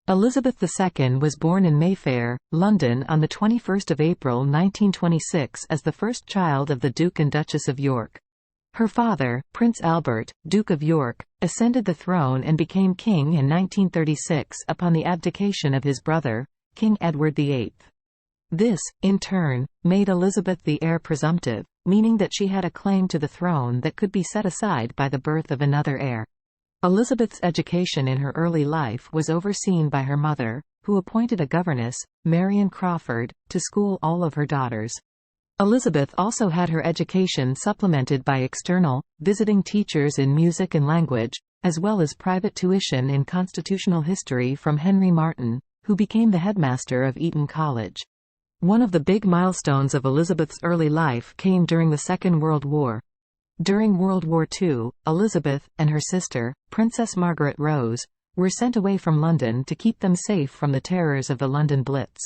Elizabeth II was born in Mayfair, London on 21 April 1926 as the first child of the Duke and Duchess of York. Her father, Prince Albert, Duke of York, ascended the throne and became king in 1936 upon the abdication of his brother, King Edward VIII. This, in turn, made Elizabeth the heir presumptive, meaning that she had a claim to the throne that could be set aside by the birth of another heir. Elizabeth's education in her early life was overseen by her mother, who appointed a governess, Marian Crawford, to school all of her daughters. Elizabeth also had her education supplemented by external, visiting teachers in music and language, as well as private tuition in constitutional history from Henry Martin, who became the headmaster of Eton College. One of the big milestones of Elizabeth's early life came during the Second World War. During World War II, Elizabeth, and her sister, Princess Margaret Rose, were sent away from London to keep them safe from the terrors of the London Blitz.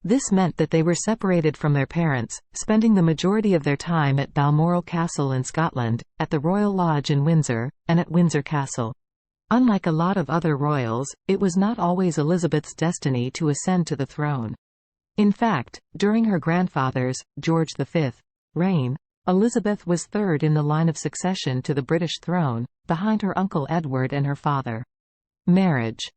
This meant that they were separated from their parents, spending the majority of their time at Balmoral Castle in Scotland, at the Royal Lodge in Windsor, and at Windsor Castle. Unlike a lot of other royals, it was not always Elizabeth's destiny to ascend to the throne. In fact, during her grandfather's, George V, reign, Elizabeth was third in the line of succession to the British throne, behind her uncle Edward and her father. Marriage.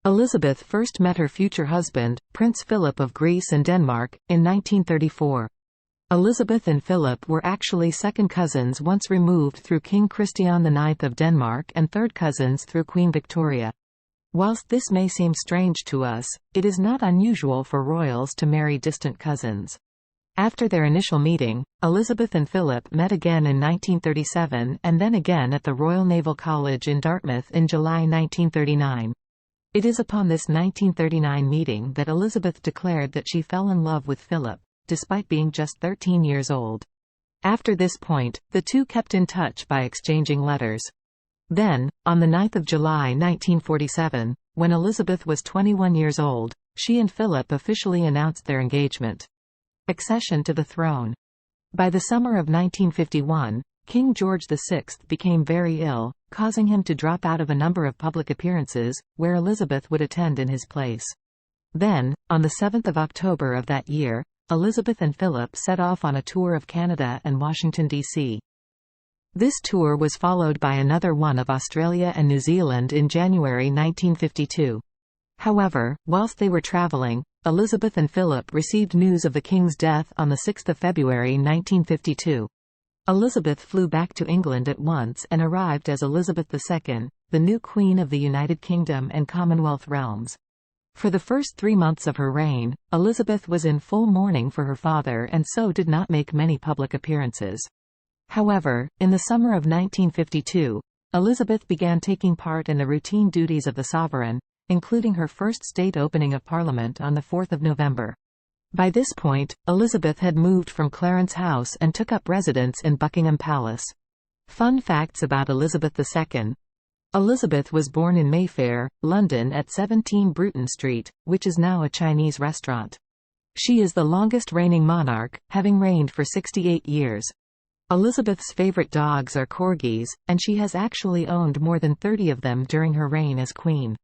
Elizabeth first met her future husband, Prince Philip of Greece and Denmark, in 1934. Elizabeth and Philip were actually second cousins once removed through King Christian IX of Denmark and third cousins through Queen Victoria. Whilst this may seem strange to us, it is not unusual for royals to marry distant cousins. After their initial meeting, Elizabeth and Philip met again in 1937 and then again at the Royal Naval College in Dartmouth in July 1939. It is upon this 1939 meeting that Elizabeth declared that she fell in love with Philip, despite being just 13 years old. After this point, the two kept in touch by exchanging letters. Then, on 9 July 1947, when Elizabeth was 21 years old, she and Philip officially announced their engagement. Accession to the throne. By the summer of 1951, King George VI became very ill, causing him to drop out of a number of public appearances, where Elizabeth would attend in his place. Then, on 7 October of that year, Elizabeth and Philip set off on a tour of Canada and Washington, D.C. This tour was followed by another one of Australia and New Zealand in January 1952. However, whilst they were travelling, Elizabeth and Philip received news of the King's death on 6 February 1952. Elizabeth flew back to England at once and arrived as Elizabeth II, the new Queen of the United Kingdom and Commonwealth realms. For the first 3 months of her reign, Elizabeth was in full mourning for her father and so did not make many public appearances. However, in the summer of 1952, Elizabeth began taking part in the routine duties of the sovereign, including her first state opening of Parliament on 4 November. By this point, Elizabeth had moved from Clarence House and took up residence in Buckingham Palace. Fun facts about Elizabeth II. Elizabeth was born in Mayfair, London at 17 Bruton Street, which is now a Chinese restaurant. She is the longest reigning monarch, having reigned for 68 years. Elizabeth's favorite dogs are corgis, and she has actually owned more than 30 of them during her reign as Queen.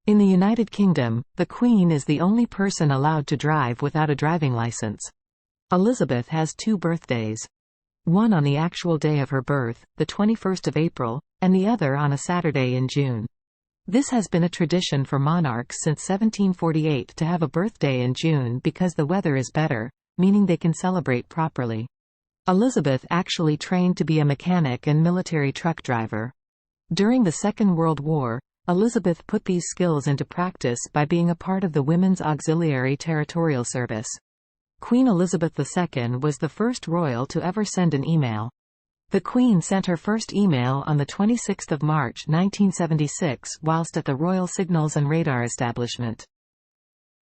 In the United Kingdom, the Queen is the only person allowed to drive without a driving license. Elizabeth has 2 birthdays. One on the actual day of her birth, the 21st of April, and the other on a Saturday in June. This has been a tradition for monarchs since 1748 to have a birthday in June because the weather is better, meaning they can celebrate properly. Elizabeth actually trained to be a mechanic and military truck driver. During the Second World War, Elizabeth put these skills into practice by being a part of the Women's Auxiliary Territorial Service. Queen Elizabeth II was the first royal to ever send an email. The Queen sent her first email on 26 March 1976 whilst at the Royal Signals and Radar Establishment.